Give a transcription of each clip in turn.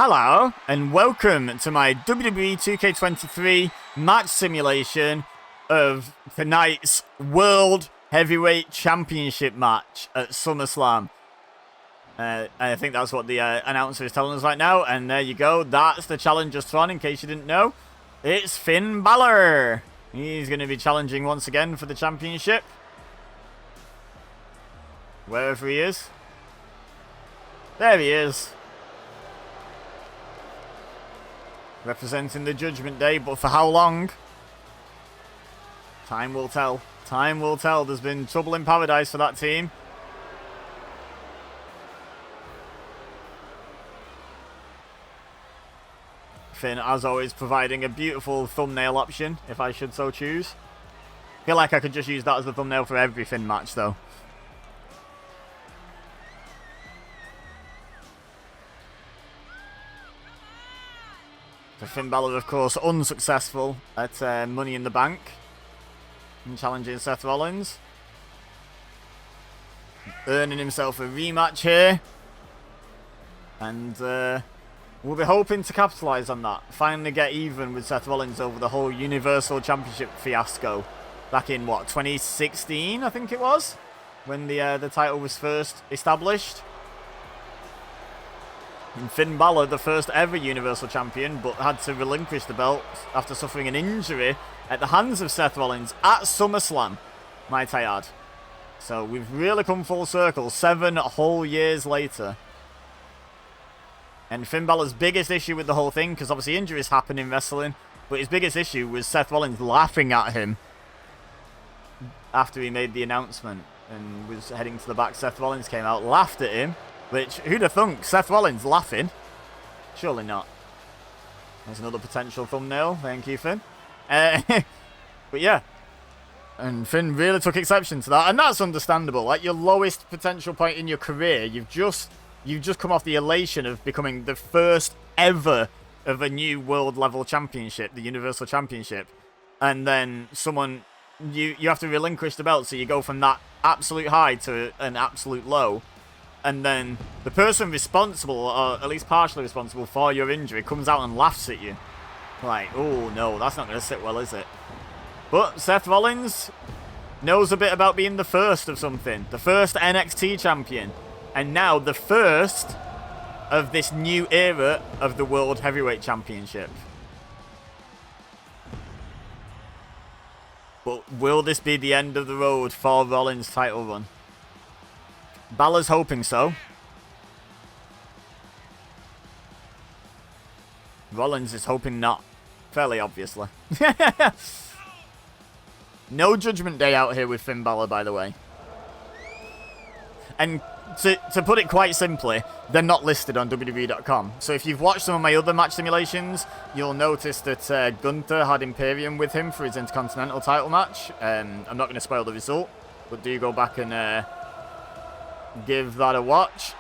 Hello, and welcome to my WWE 2K23 match simulation of tonight's World Heavyweight Championship match at Summerslam. I think that's what the announcer is telling us right now, and there you go. That's the challenger's Thron, in case you didn't know. It's Finn Bálor. He's going to be challenging once again for the championship. Wherever he is. There he is. Representing the Judgment Day, but for how long? Time will tell. Time will tell. There's been trouble in paradise for that team. Finn, as always, providing a beautiful thumbnail option, if I should so choose. I feel like I could just use that as the thumbnail for every Finn match, though. So Finn Bálor, of course, unsuccessful at Money in the Bank and challenging Seth Rollins. Earning himself a rematch here. And we'll be hoping to capitalise on that. Finally get even with Seth Rollins over the whole Universal Championship fiasco. Back in, what, 2016, I think it was? When the title was first established. And Finn Bálor, the first ever Universal Champion, but had to relinquish the belt after suffering an injury at the hands of Seth Rollins at SummerSlam, might I add. So we've really come full circle, 7 whole years later. And Finn Bálor's biggest issue with the whole thing, because obviously injuries happen in wrestling, but his biggest issue was Seth Rollins laughing at him after he made the announcement and was heading to the back. Seth Rollins came out, laughed at him. Which, who'd have thunk? Seth Rollins laughing? Surely not. There's another potential thumbnail. Thank you, Finn. But yeah. And Finn really took exception to that. And that's understandable. At your lowest potential point in your career, you've just come off the elation of becoming the first ever of a new world level championship, the Universal Championship. And then someone, you have to relinquish the belt, so you go from that absolute high to an absolute low. And then the person responsible, or at least partially responsible for your injury, comes out and laughs at you. Like, oh no, that's not going to sit well, is it? But Seth Rollins knows a bit about being the first of something. The first NXT champion. And now the first of this new era of the World Heavyweight Championship. But will this be the end of the road for Rollins' title run? Bálor's hoping so. Rollins is hoping not. Fairly obviously. No Judgment Day out here with Finn Bálor, by the way. And to put it quite simply, they're not listed on WWE.com. So if you've watched some of my other match simulations, you'll notice that Gunther had Imperium with him for his Intercontinental title match. I'm not going to spoil the result, but do go back and give that a watch.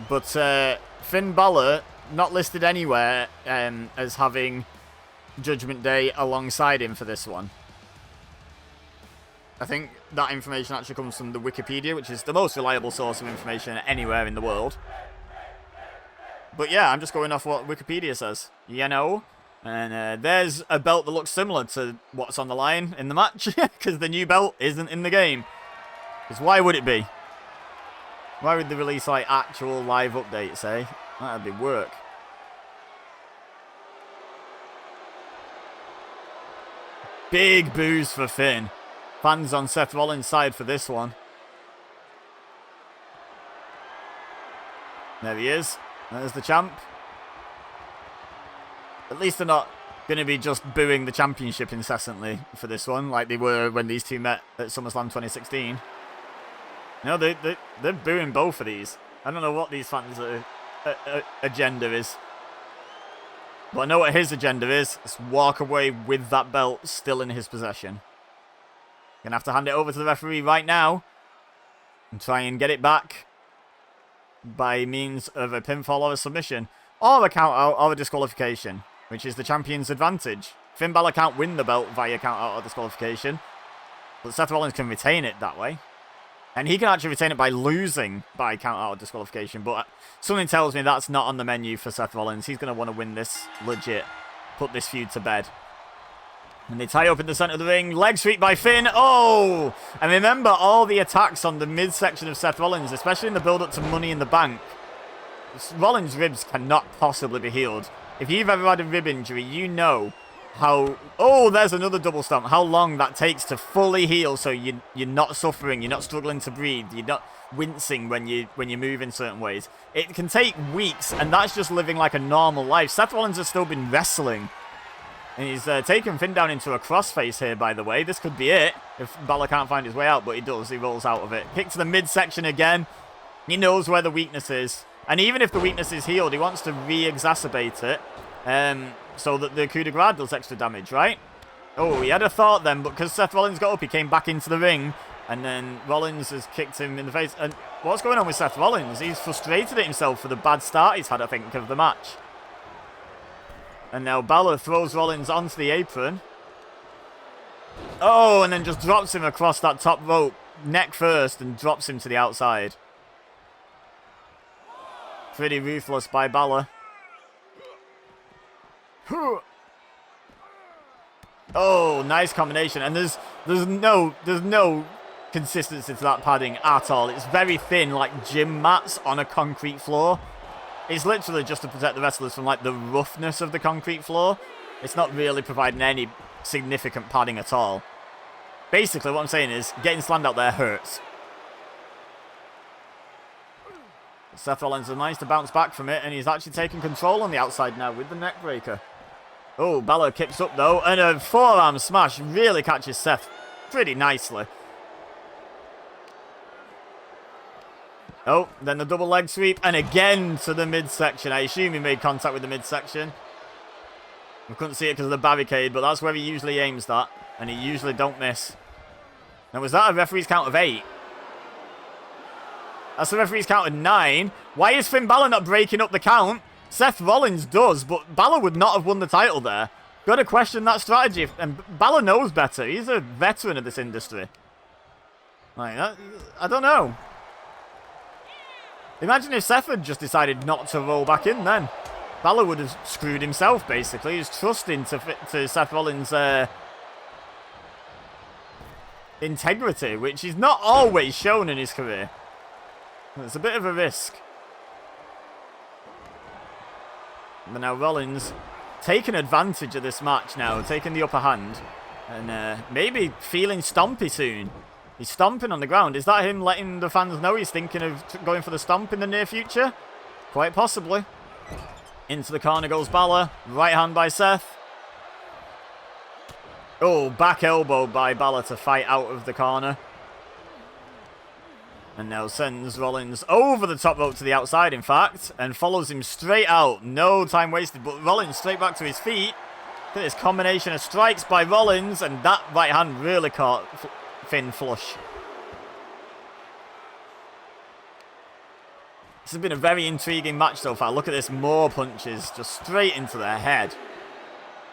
But Finn Bálor not listed anywhere as having Judgment Day alongside him for this one. I think that information actually comes from the Wikipedia, which is the most reliable source of information anywhere in the world. But yeah, I'm just going off what Wikipedia says, you know. And there's a belt that looks similar to what's on the line in the match, because the new belt isn't in the game. Because why would it be? Why would they release, like, actual live updates, eh? That'd be work. Big boos for Finn. Fans on Seth Rollins' side for this one. There he is. There's the champ. At least they're not going to be just booing the championship incessantly for this one, like they were when these two met at SummerSlam 2016. No, they're booing both of these. I don't know what these fans' agenda is. But I know what his agenda is. It's walk away with that belt still in his possession. Gonna have to hand it over to the referee right now. And try and get it back. By means of a pinfall or a submission. Or a count out or a disqualification. Which is the champion's advantage. Finn Bálor can't win the belt via count out or disqualification. But Seth Rollins can retain it that way. And he can actually retain it by losing by count out or disqualification. But something tells me that's not on the menu for Seth Rollins. He's going to want to win this legit. Put this feud to bed. And they tie up in the center of the ring. Leg sweep by Finn. Oh! And remember all the attacks on the midsection of Seth Rollins, especially in the build-up to Money in the Bank. Rollins' ribs cannot possibly be healed. If you've ever had a rib injury, you know how... Oh, there's another double stomp. How long that takes to fully heal so you're not suffering, you're not struggling to breathe, you're not wincing when you move in certain ways. It can take weeks, and that's just living like a normal life. Seth Rollins has still been wrestling. And he's taken Finn down into a crossface here, by the way. This could be it if Bálor can't find his way out, but he does. He rolls out of it. Kick to the midsection again. He knows where the weakness is. And even if the weakness is healed, he wants to re-exacerbate it. So that the coup de grace does extra damage, right? Oh, he had a thought then, but because Seth Rollins got up, he came back into the ring, and then Rollins has kicked him in the face. And what's going on with Seth Rollins? He's frustrated at himself for the bad start he's had, I think, of the match. And now Bálor throws Rollins onto the apron. Oh, and then just drops him across that top rope, neck first, and drops him to the outside. Pretty ruthless by Bálor. Oh, nice combination. And there's no consistency to that padding at all. It's very thin, like gym mats on a concrete floor. It's literally just to protect the wrestlers from like the roughness of the concrete floor. It's not really providing any significant padding at all. Basically, what I'm saying is getting slammed out there hurts. Seth Rollins has managed to bounce back from it, and he's actually taking control on the outside now with the neck breaker. Oh, Bálor kicks up though, and a forearm smash really catches Seth pretty nicely. Oh, then the double leg sweep, and again to the midsection. I assume he made contact with the midsection. We couldn't see it because of the barricade, but that's where he usually aims that, and he usually don't miss. Now, was that a referee's count of 8? That's the referee's count of 9. Why is Finn Bálor not breaking up the count? Seth Rollins does, but Bálor would not have won the title there. Got to question that strategy, and Bálor knows better. He's a veteran of this industry. Like that, I don't know. Imagine if Seth had just decided not to roll back in then. Bálor would have screwed himself, basically. He's trusting to Seth Rollins' integrity, which he's not always shown in his career. It's a bit of a risk. But now Rollins taking advantage of this match now, taking the upper hand. And maybe feeling stompy soon. He's stomping on the ground. Is that him letting the fans know he's thinking of going for the stomp in the near future? Quite possibly. Into the corner goes Bálor. Right hand by Seth. Oh, back elbow by Bálor to fight out of the corner. And now sends Rollins over the top rope to the outside, in fact, and follows him straight out. No time wasted, but Rollins straight back to his feet. Look at this combination of strikes by Rollins, and that right hand really caught Finn flush. This has been a very intriguing match so far. Look at this, more punches, just straight into their head.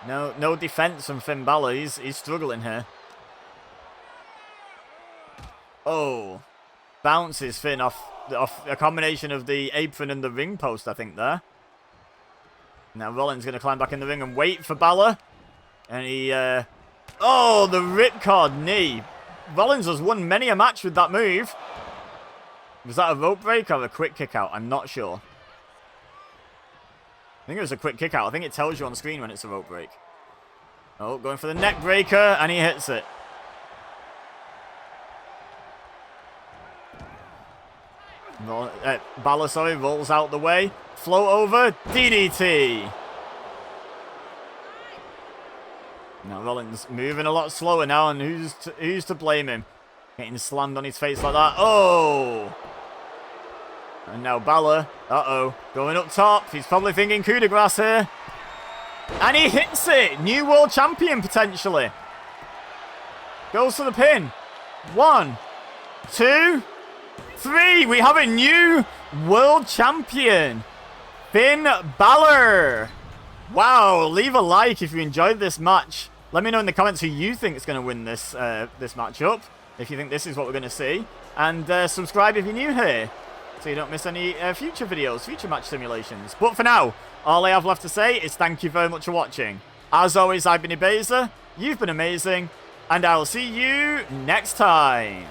No defense from Finn Bálor. He's struggling here. Oh. Bounces Finn off a combination of the apron and the ring post, I think, there. Now Rollins going to climb back in the ring and wait for Bálor. And he... Oh, the ripcord knee. Rollins has won many a match with that move. Was that a rope break or a quick kick out? I'm not sure. I think it was a quick kick out. I think it tells you on screen when it's a rope break. Oh, going for the neck breaker, and he hits it. Bálor, sorry, rolls out the way. Float over, DDT. Now Rollins moving a lot slower now, and who's to blame him? Getting slammed on his face like that. Oh! And now Bálor, going up top. He's probably thinking coup de grace here. And he hits it! New world champion, potentially. Goes for the pin. 1, 2, 3. We have a new world champion. Finn Bálor. Wow, leave a like if you enjoyed this match. Let me know in the comments who you think is going to win this this matchup, if you think this is what we're going to see. And subscribe if you're new here, so you don't miss any future videos, future match simulations. But for now, all I have left to say is thank you very much for watching. As always, I've been Ibeza, you've been amazing, and I will see you next time.